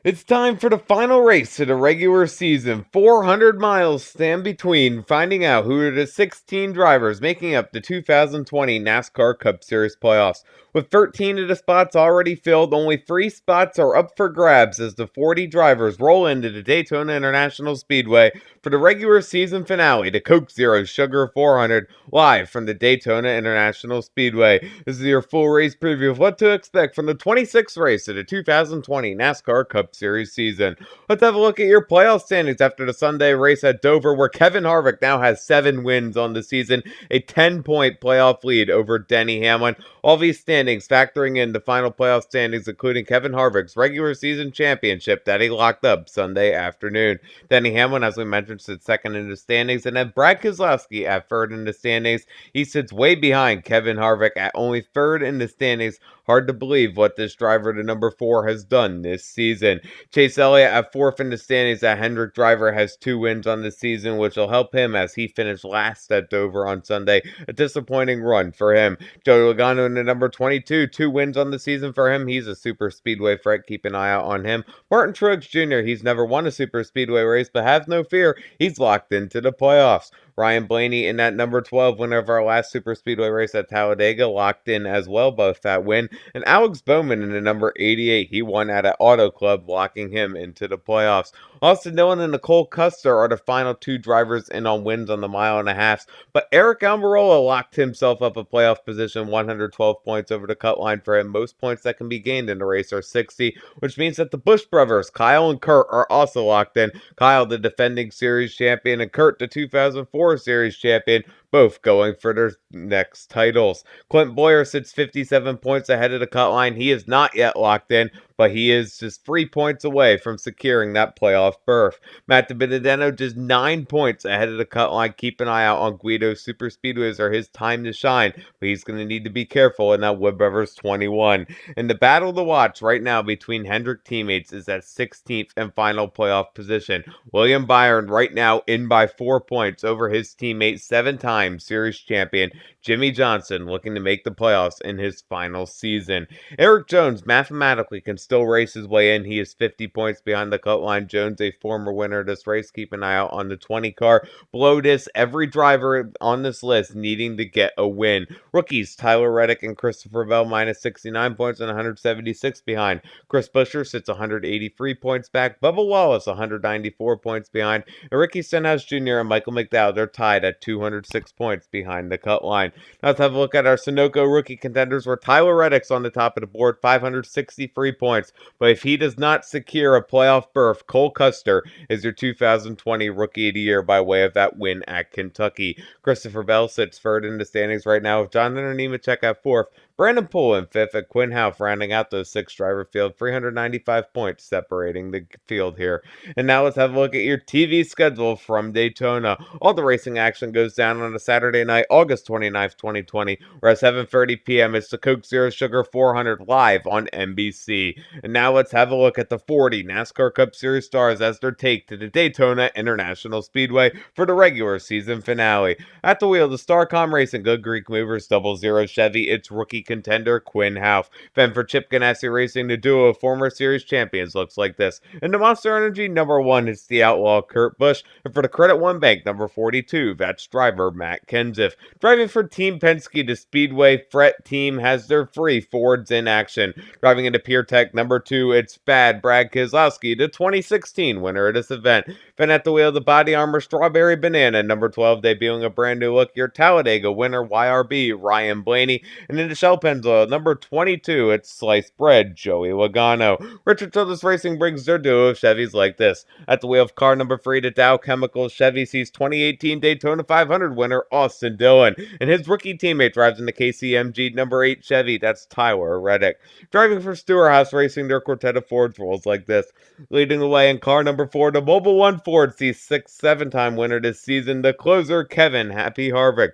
It's time for the final race of the regular season. 400 miles stand between finding out who are the 16 drivers making up the 2020 NASCAR Cup Series playoffs. With 13 of the spots already filled, only 3 spots are up for grabs as the 40 drivers roll into the Daytona International Speedway for the regular season finale, the Coke Zero Sugar 400, live from the Daytona International Speedway. This is your full race preview of what to expect from the 26th race of the 2020 NASCAR Cup Series season. Let's have a look at your playoff standings after the Sunday race at Dover, where Kevin Harvick now has 7 wins on the season, a 10-point playoff lead over Denny Hamlin. All these standings factoring in the final playoff standings, including Kevin Harvick's regular season championship that he locked up Sunday afternoon. Denny Hamlin, as we mentioned, sits second in the standings, and then Brad Keselowski at third in the standings. He sits way behind Kevin Harvick at only third in the standings. Hard to believe what this driver to number 4 has done this season. Chase Elliott at fourth in the standings. That Hendrick driver has 2 wins on the season, which will help him as he finished last at Dover on Sunday. A disappointing run for him. Joey Logano in the number 22, 2 wins on the season for him. He's a super speedway threat. Keep an eye out on him. Martin Truex Jr., he's never won a super speedway race, but have no fear, he's locked into the playoffs. Ryan Blaney in that number 12, winner of our last super speedway race at Talladega, locked in as well, both that win. And Alex Bowman in the number 88, he won at an Auto Club, locking him into the playoffs. Austin Dillon and Nicole Custer are the final 2 drivers in on wins on the mile and a half, but Eric Almirola locked himself up a playoff position, 112 points over the cut line for him. Most points that can be gained in the race are 60, which means that the Busch brothers, Kyle and Kurt, are also locked in. Kyle, the defending series champion, and Kurt, the 2004 series champion, both going for their next titles. Clint Boyer sits 57 points ahead of the cut line. He is not yet locked in, but he is just 3 points away from securing that playoff berth. Matt DiBenedetto just 9 points ahead of the cut line. Keep an eye out on Guido. Super Speedways are his time to shine, but he's going to need to be careful in that Wood Brothers 21. And the battle to watch right now between Hendrick teammates is that 16th and final playoff position. William Byron right now in by 4 points over his teammate, 7-time series champion Jimmy Johnson, looking to make the playoffs in his final season. Eric Jones mathematically can still race his way in. He is 50 points behind the cut line. Jones, a former winner of this race. Keep an eye out on the 20 car. Below this, every driver on this list needing to get a win. Rookies Tyler Reddick and Christopher Bell minus 69 points and 176 behind. Chris Buescher sits 183 points back. Bubba Wallace 194 points behind. And Ricky Stenhouse Jr. and Michael McDowell, they're tied at 206 points behind the cut line. Now let's have a look at our Sunoco rookie contenders, where Tyler Reddick's on the top of the board, 563 points. But if he does not secure a playoff berth, Cole Custer is your 2020 Rookie of the Year by way of that win at Kentucky. Christopher Bell sits third in the standings right now with Jonathan Nemechek at fourth. Brandon Poole in fifth, at Quinn Houff rounding out the 6-driver field, 395 points separating the field here. And now let's have a look at your TV schedule from Daytona. All the racing action goes down on a Saturday night, August 29th, 2020, where at 7:30 p.m. it's the Coke Zero Sugar 400 live on NBC. And now let's have a look at the 40 NASCAR Cup Series stars as their take to the Daytona International Speedway for the regular season finale. At the wheel, the Starcom Racing Good Greek Movers 00 Chevy, its rookie contender Quinn Houff. Then for Chip Ganassi Racing, the duo of former series champions looks like this. And the Monster Energy number 1 is the outlaw Kurt Busch. And for the Credit One Bank number 42, that's driver Matt Kenseth. Driving for Team Penske, the Speedway Fret team has their 3 Fords in action. Driving into PureTech number 2, it's Brad Keselowski, the 2016 winner of this event. Then at the wheel, the Body Armor Strawberry Banana number 12, debuting a brand new look, your Talladega winner YRB Ryan Blaney. And in the Shell Pennzoil number 22, it's Sliced Bread Joey Logano. Richard Childress Racing brings their duo of Chevys like this. At the wheel of car number 3, the Dow Chemical Chevy sees 2018 Daytona 500 winner Austin Dillon. And his rookie teammate drives in the KCMG number 8 Chevy, that's Tyler Reddick. Driving for Stewart-Haas Racing, their quartet of Fords rolls like this. Leading the way in car number 4, the Mobile One Ford sees 6-7-time winner this season, the closer Kevin Happy Harvick.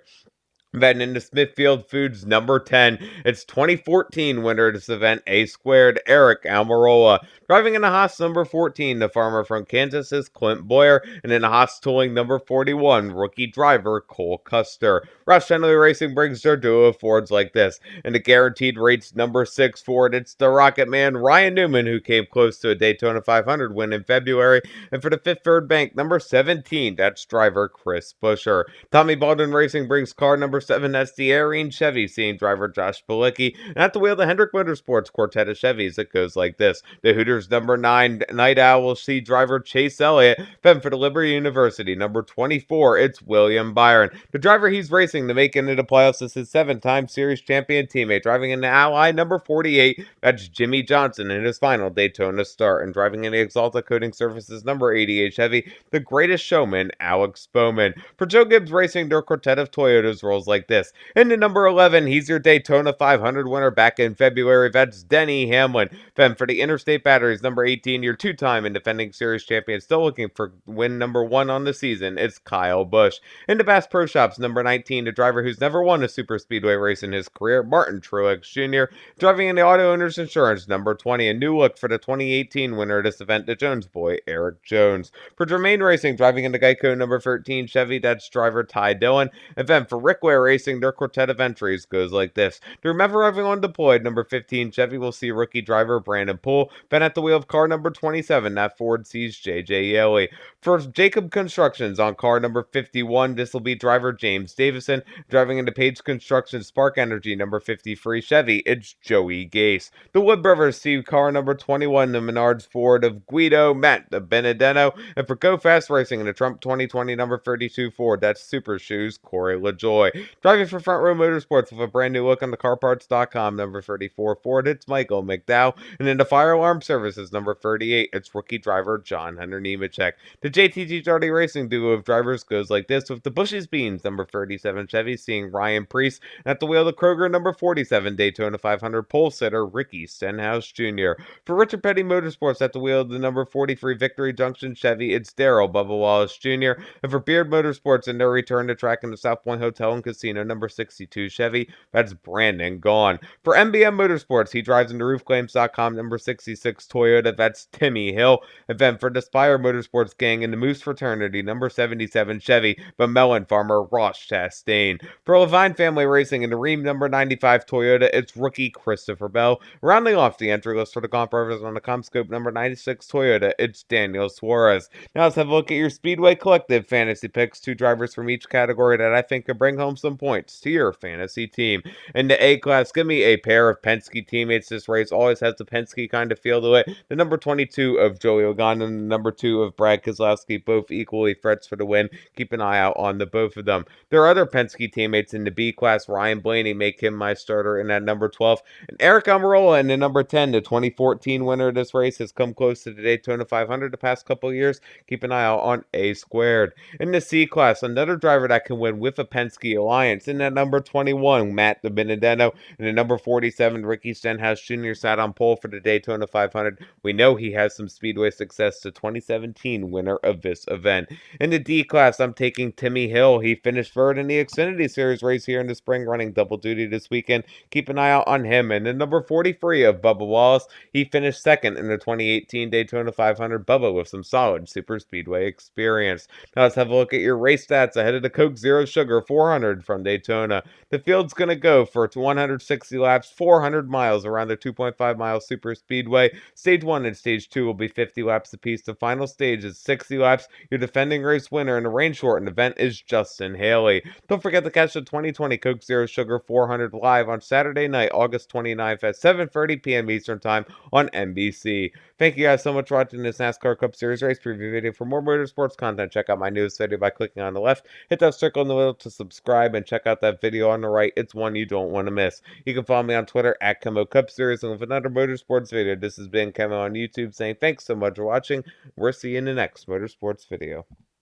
Then into Smithfield Foods number 10, it's 2014 winner of this event, A Squared, Eric Almirola. Driving in a Haas number 14, the farmer from Kansas is Clint Boyer, and in a Haas tooling number 41, rookie driver Cole Custer. Roush Henley Racing brings their duo of Fords like this. In the guaranteed rates number 6 Ford, it's the Rocket Man Ryan Newman, who came close to a Daytona 500 win in February. And for the Fifth Third Bank number 17, that's driver Chris Buescher. Tommy Baldwin Racing brings car number 7, that's the Arene Chevy, seeing driver Josh Pilecki. And at the wheel, the Hendrick Motorsports quartet of Chevys. It goes like this. The Hooters number 9, Night Owl, will see driver Chase Elliott. Then for the Liberty University, number 24, it's William Byron. The driver he's racing to make it into the playoffs is his 7-time series champion teammate. Driving in the Ally number 48, that's Jimmy Johnson in his final Daytona start. And driving in the Exalta Coating Services number 88 Chevy, the greatest showman, Alex Bowman. For Joe Gibbs Racing, their quartet of Toyotas rolls like this. In the number 11, he's your Daytona 500 winner back in February. That's Denny Hamlin. Then for the Interstate Batteries, number 18, your 2-time and defending series champion, still looking for win number 1 on the season, it's Kyle Busch. In the Bass Pro Shops, number 19, the driver who's never won a super speedway race in his career, Martin Truex Jr. Driving in the Auto Owners Insurance, number 20, a new look for the 2018 winner of this event, the Jones boy, Eric Jones. For Germain Racing, driving in the Geico number 13 Chevy, that's driver Ty Dillon. And then for Rick Ware Racing, their quartet of entries goes like this. To remember everyone deployed, number 15 Chevy will see rookie driver Brandon Poole. Then at the wheel of car number 27, that Ford sees J.J. Yeley. For Jacob Constructions on car number 51, this will be driver James Davison. Driving into Page Construction Spark Energy number 53 Chevy, it's Joey Gase. The Wood Brothers see car number 21, the Menards Ford of Guido Matt the Benedetto. And for Go Fast Racing in the Trump 2020 number 32 Ford, that's Super Shoes Corey LaJoy. Driving for Front Row Motorsports with a brand new look on the CarParts.com number 34 Ford, it's Michael McDowell. And in the Fire Alarm Services number 38, it's rookie driver John Hunter Nemechek. The JTG Jardy Racing duo of drivers goes like this, with the Bush's Beans number 37 Chevy seeing Ryan Preece. And at the wheel of the Kroger number 47 Daytona 500 pole sitter Ricky Stenhouse Jr. For Richard Petty Motorsports at the wheel of the number 43 Victory Junction Chevy, it's Daryl Bubba Wallace Jr. And for Beard Motorsports in their return to track in the South Point Hotel and Casino number 62 Chevy, that's Brandon Gaughan. For MBM Motorsports, he drives into roofclaims.com number 66 Toyota, that's Timmy Hill. And then for the Spire Motorsports gang in the Moose Fraternity number 77 Chevy, but melon farmer Ross Chastain. For Levine Family Racing in the Ream number 95 Toyota, it's rookie Christopher Bell. Rounding off the entry list for the comp drivers on the CompScope number 96 Toyota, it's Daniel Suarez. Now let's have a look at your Speedway Collective fantasy picks. 2 drivers from each category that I think could bring home some points to your fantasy team. In the A class, give me a pair of Penske teammates. This race always has the Penske kind of feel to it. The number 22 of Joey Logano and the number 2 of Brad Keselowski, both equally threats for the win. Keep an eye out on the both of them. There are other Penske teammates in the B class. Ryan Blaney, make him my starter in that number 12. And Eric Almirola in the number 10, the 2014 winner of this race, has come close to the Daytona 500 the past couple of years. Keep an eye out on A Squared. In the C class, another driver that can win with a Penske alliance. In that number 21, Matt the Benedetto. And the number 47, Ricky Stenhouse Jr. sat on pole for the Daytona 500. We know he has some Speedway success, the 2017 winner of this event. In the D class, I'm taking Timmy Hill. He finished third in the Xfinity Series race here in the spring, running double duty this weekend. Keep an eye out on him. And the number 43 of Bubba Wallace, he finished second in the 2018 Daytona 500. Bubba with some solid super speedway experience. Now let's have a look at your race stats ahead of the Coke Zero Sugar 400 from Daytona. The field's going to go for 160 laps, 400 miles around the 2.5 mile super speedway. Stage 1 and Stage 2 will be 50 laps apiece. The final stage is 60 laps. Your defending race winner in the rain-shortened event is Justin Haley. Don't forget to catch the 2020 Coke Zero Sugar 400 live on Saturday night, August 29th at 7:30 p.m. Eastern Time on NBC. Thank you guys so much for watching this NASCAR Cup Series race preview video. For more motorsports content, check out my newest video by clicking on the left. Hit that circle in the middle to subscribe, and check out that video on the right. It's one you don't want to miss. You can follow me on Twitter at KEMMO Cup Series, and with another motorsports video, this has been KEMMO on YouTube saying thanks so much for watching. We'll see you in the next motorsports video.